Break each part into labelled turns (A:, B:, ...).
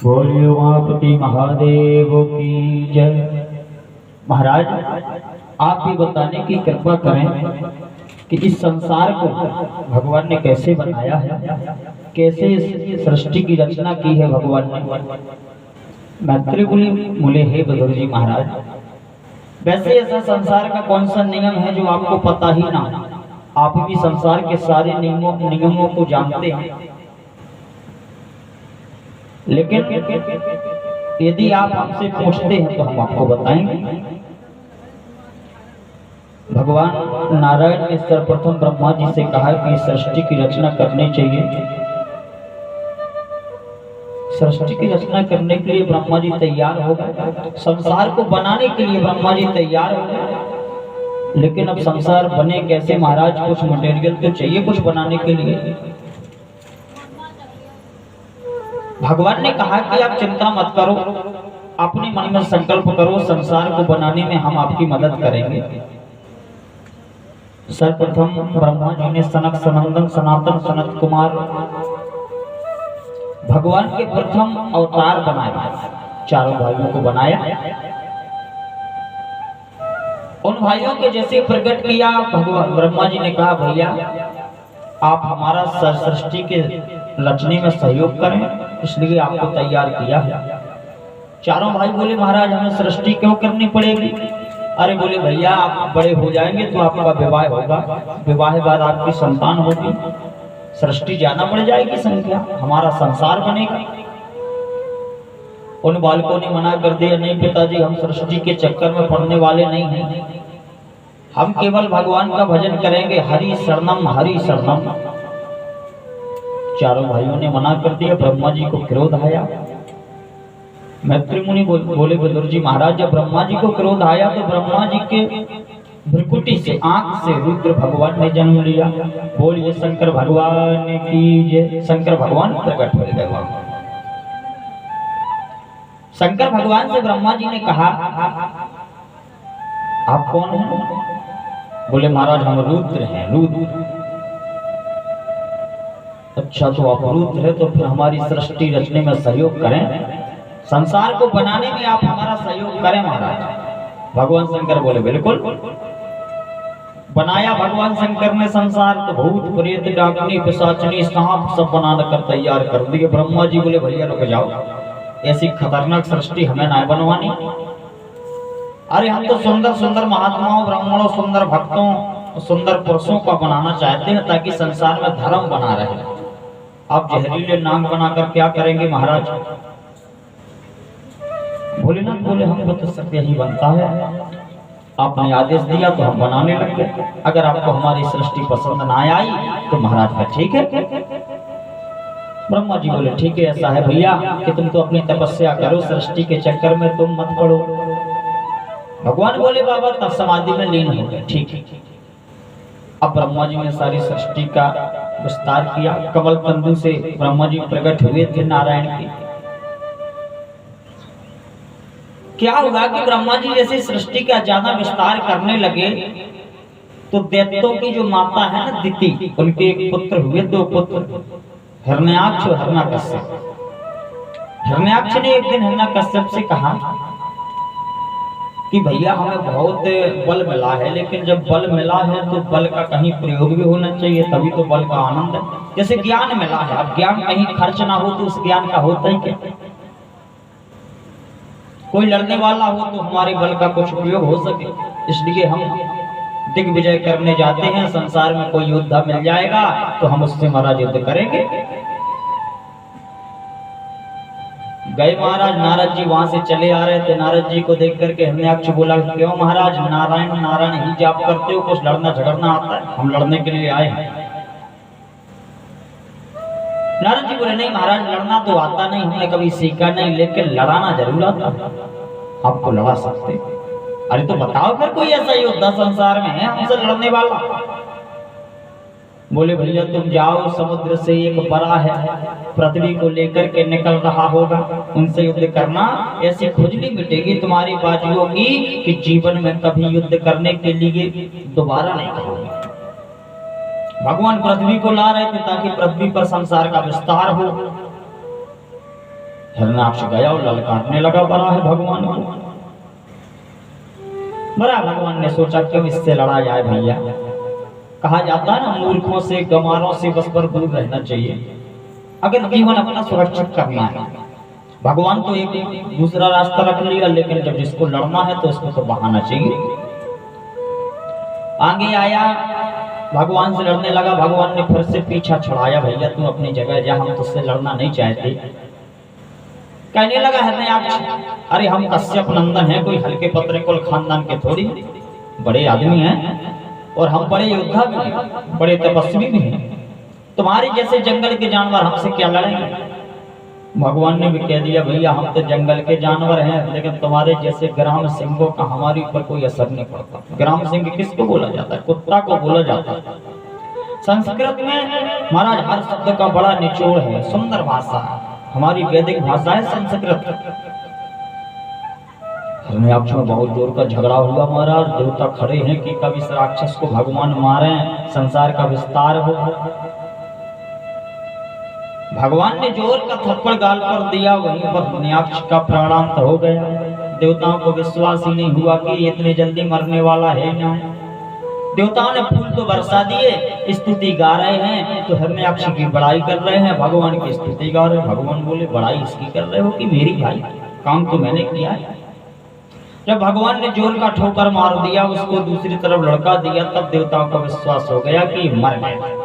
A: बोलिए उमापति महादेव की जय। महाराज आप भी बताने की कृपा करें कि इस संसार को भगवान ने कैसे बनाया है, कैसे इस सृष्टि की रचना की है भगवान ने। मैत्री बोले हे बदर जी महाराज, वैसे ऐसा संसार का कौन सा नियम है जो आपको पता ही ना? आप भी संसार के सारे नियमों को जानते हैं, लेकिन यदि आप हमसे पूछते हैं तो हम आपको बताएंगे। भगवान नारायण ने सर्वप्रथम ब्रह्मा जी से कहा कि सृष्टि की रचना करनी चाहिए। सृष्टि की रचना करने के लिए ब्रह्मा जी तैयार हो गए, संसार को बनाने के लिए ब्रह्मा जी तैयार हो गए। लेकिन अब संसार बने कैसे महाराज? कुछ मटेरियल तो चाहिए कुछ बनाने के लिए। भगवान ने कहा कि आप चिंता मत करो, अपने मन में संकल्प करो, संसार को बनाने में हम आपकी मदद करेंगे। सर्वप्रथम ब्रह्मा जी ने सनक सनंदन सनातन सनत कुमार भगवान के प्रथम अवतार बनाए, चारों भाइयों को बनाया। उन भाइयों के जैसे प्रकट किया, भगवान ब्रह्मा जी ने कहा भैया आप हमारा सृष्टि के रचने में सहयोग करें, इसलिए आपको तैयार किया। चारों भाई बोले महाराज हमें सृष्टि क्यों करनी पड़ेगी? अरे बोले भैया आप बड़े हो जाएंगे तो आपका विवाह होगा, विवाह बाद आपकी संतान होगी, सृष्टि ज्यादा बढ़ जाएगी संख्या, हमारा संसार बनेगा। उन बालकों ने मना कर दिया, नहीं पिताजी हम सृष्टि के चक्कर में पड़ने वाले नहीं हैं, हम केवल भगवान का भजन करेंगे, हरि शरणम हरि शरणम। चारों भाइयों ने मना कर दिया। ब्रह्मा जी को क्रोध आया। मैत्री मुनि बोले बदर जी महाराज जब ब्रह्मा जी को क्रोध आया तो ब्रह्मा जी के भ्रुकुटी से आंख से रुद्र भगवान ने जन्म लिया। बोलिए शंकर भगवान की जय। शंकर भगवान प्रकट हो गए। शंकर भगवान से ब्रह्मा जी ने कहा आप कौन हैं? बोले महाराज हम रुद्र हैं। रुद्र? अच्छा तो आप रुद्र है तो फिर हमारी सृष्टि रचने में सहयोग करें, संसार को बनाने में आप हमारा सहयोग करें महाराज। भगवान शंकर बोले बिल्कुल। बनाया भगवान शंकर ने संसार, तो भूत प्रेत डाकनी पिशाचनी सांप सब बना कर तैयार कर दिए। ब्रह्मा जी बोले भैया रुक जाओ, ऐसी खतरनाक सृष्टि हमें ना बनवानी। अरे हम तो सुंदर सुंदर महात्माओं ब्राह्मणों सुंदर भक्तों सुंदर पुरुषों का बनाना चाहते हैं ताकि संसार में धर्म बना रहे। आप जहरीले नाम बनाकर क्या करेंगे महाराज? भोलेनाथ बोले हम तो सब यही बनता है, आपने आदेश दिया तो हम बनाने लग गए। अगर आपको हमारी सृष्टि पसंद ना आई तो महाराज का ठीक है। ब्रह्मा जी बोले ठीक है ऐसा है भैया कि तुम तो अपनी तपस्या करो, सृष्टि के चक्कर में तुम मत पड़ो। भगवान बोले बाबा तब समाधि में लीन हो गए। ठीक है। अब ब्रह्मा जी ने सारी सृष्टि का विस्तार किया। कमल तंतु से ब्रह्मा जी प्रकट हुए थे नारायण के। क्या हुआ कि ब्रह्मा जी जैसे सृष्टि का ज्यादा विस्तार करने लगे तो दैत्यों की जो माता है ना दिति, उनके एक पुत्र हुए, दो पुत्र, हिरण्याक्ष और हिरण्यकश्यप। हिरण्याक्ष ने एक दिन हिरण्यकश्यप से कहा कि भैया हमें बहुत बल मिला है, लेकिन जब बल मिला है तो बल का कहीं प्रयोग भी होना चाहिए, तभी तो बल का आनंद है। जैसे ज्ञान मिला है, अब ज्ञान कहीं खर्च ना हो तो उस ज्ञान का होता ही क्या? कोई लड़ने वाला हो तो हमारे बल का कुछ उपयोग हो सके, इसलिए हम दिग्विजय करने जाते हैं। संसार में कोई योद्धा मिल जाएगा तो हम उससे महाराज युद्ध करेंगे। गए महाराज, नारद जी वहां से चले आ रहे थे। नारद जी को देख करके हिरण्याक्ष बोला क्यों महाराज नारायण नारायण ही जाप करते हो, कुछ लड़ना झगड़ना आता है? हम लड़ने के लिए आए हैं। नारद जी बोले नहीं महाराज लड़ना तो आता नहीं, हमने कभी सीखा नहीं, लेकिन लड़ाना जरूर आता, आपको लड़ा सकते। अरे तो बताओ फिर कोई ऐसा योद्धा संसार में है हमसे लड़ने वाला? बोले भैया तुम जाओ, समुद्र से एक बड़ा है पृथ्वी को लेकर के निकल रहा होगा, उनसे युद्ध करना, ऐसी खुजली मिटेगी तुम्हारी बाजुओं की कि जीवन में कभी युद्ध करने के लिए दोबारा नहीं करोगे। भगवान पृथ्वी को ला रहे थे ताकि पृथ्वी पर संसार का विस्तार हो। हिरण्याक्ष गया और ललकारने लगा बड़ा है भगवान को। बड़ा भगवान ने सोचा क्यों इससे लड़ा जाए भैया। कहा जाता है ना मूर्खों से गंवारों से बस पर दूर रहना चाहिए अगर जीवन अपना सुरक्षित करना है। भगवान तो एक दूसरा रास्ता रख लिया, लेकिन जब जिसको लड़ना है तो उसको तो बहाना चाहिए। आगे आया, भगवान से लड़ने लगा। भगवान ने फिर से पीछा छुड़ाया, भैया तू अपनी जगह जा, हम तुझसे लड़ना नहीं चाहते। कहने लगा हिरण्याक्ष, अरे हम कश्यप नंदन हैं, कोई हल्के पतरे कुल खानदान के थोड़ी, बड़े आदमी हैं और हम बड़े योद्धा भी हैं, बड़े तपस्वी भी हैं। तुम्हारे जैसे जंगल के जानवर हमसे क्या लड़ेंगे। भगवान ने भी कह दिया, भैया हम तो जंगल के जानवर हैं, लेकिन तुम्हारे जैसे ग्राम सिंहों का हमारे ऊपर कोई असर नहीं पड़ता। ग्राम सिंह किसको बोला जाता है? कुत्ता को बोला जाता है। संस्कृत में महाराज हर शब्द का बड़ा निचोड़ है, सुंदर भाषा है, हमारी वैदिक भाषा है संस्कृत। हिरण्याक्ष में बहुत जोर का झगड़ा हुआ महाराज। देवता खड़े हैं कि कभी इस राक्षस को भगवान मारे, संसार का विस्तार हो। भगवान ने जोर का थप्पड़ गाल पर दिया, वहीं पर हिरण्याक्ष का प्राणांत हो गया। देवताओं को विश्वास ही नहीं हुआ कि इतने जल्दी मरने वाला है ना। देवताओं ने फूल तो बरसा दिए, स्तुति गा रहे हैं, तो हिरण्याक्ष की बड़ाई कर रहे हैं, भगवान की स्तुति गा रहे हैं। भगवान बोले, बड़ाई इसकी कर रहे हो कि मेरी? भाई काम तो मैंने किया है। जब भगवान ने जोर का ठोकर मार दिया, उसको दूसरी तरफ लड़का दिया, तब देवताओं को विश्वास हो गया कि मर गया।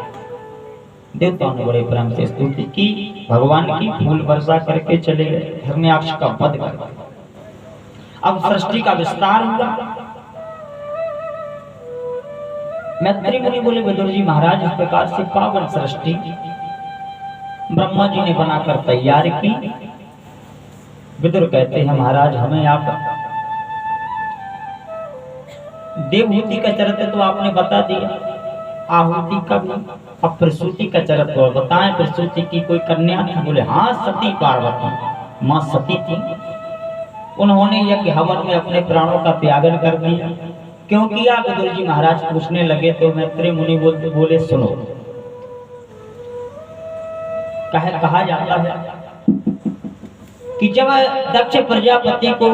A: देवताओं ने बड़े प्रेम से स्तुति की, भगवान की फूल वर्षा करके चले गए, हिरण्याक्ष का वध कर दिया। अब सृष्टि का विस्तार हुआ। मैत्री मुनि बोले, विदुर जी महाराज, इस प्रकार से पावन सृष्टि ब्रह्मा जी ने बनाकर तैयार की। विदुर कहते हैं, महाराज हमें आप देवहूति का चरित्र तो आपने बता दिया, आहुति का भी, अब प्रसूति का चरित्र बताएं। प्रसूति की कोई कन्या थी? बोले हाँ, सती पार्वती मां सती थी। उन्होंने यज्ञ हवन में अपने प्राणों का त्यागन कर दिया। क्यों किया? विदुर जी महाराज पूछने लगे तो मैत्री मुनि बोले सुनो। कहा जाता है कि जब दक्ष प्रजापति को,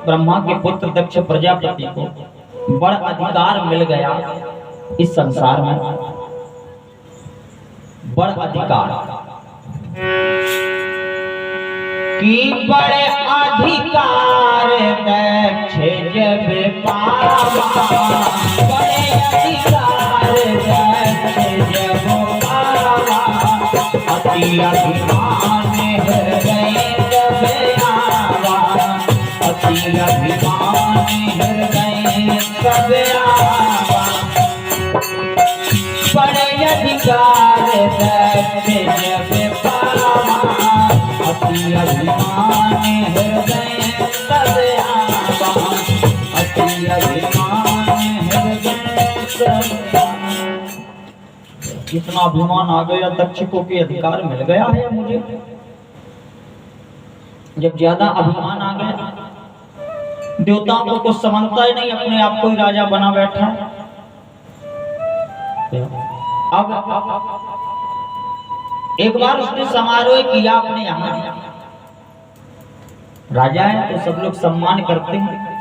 A: ब्रह्मा के पुत्र दक्ष प्रजापति को बड़ा अधिकार मिल गया इस संसार में, बड़ा अधिकार कि बड़े अधिकार दक्ष जब पावा, बड़े अधिकार दक्ष जब पावा, अति अभिमान हृदय जब आवा, अति अभिमान हृदय जब आवा, बड़े अधिकार दक्ष जब पावा, अति अभिमान हृदय तब आवा, अति अभिमान हृदय तब आवा। इतना अभिमान आ गया दक्ष को कि अधिकार मिल गया है मुझे। जब ज्यादा अभिमान आ गया, देवताओं को कुछ समझता ही नहीं, अपने आप को ही राजा बना बैठा। अब एक बार उसने समारोह किया अपने यहाँ, राजा है तो सब लोग सम्मान करते हैं।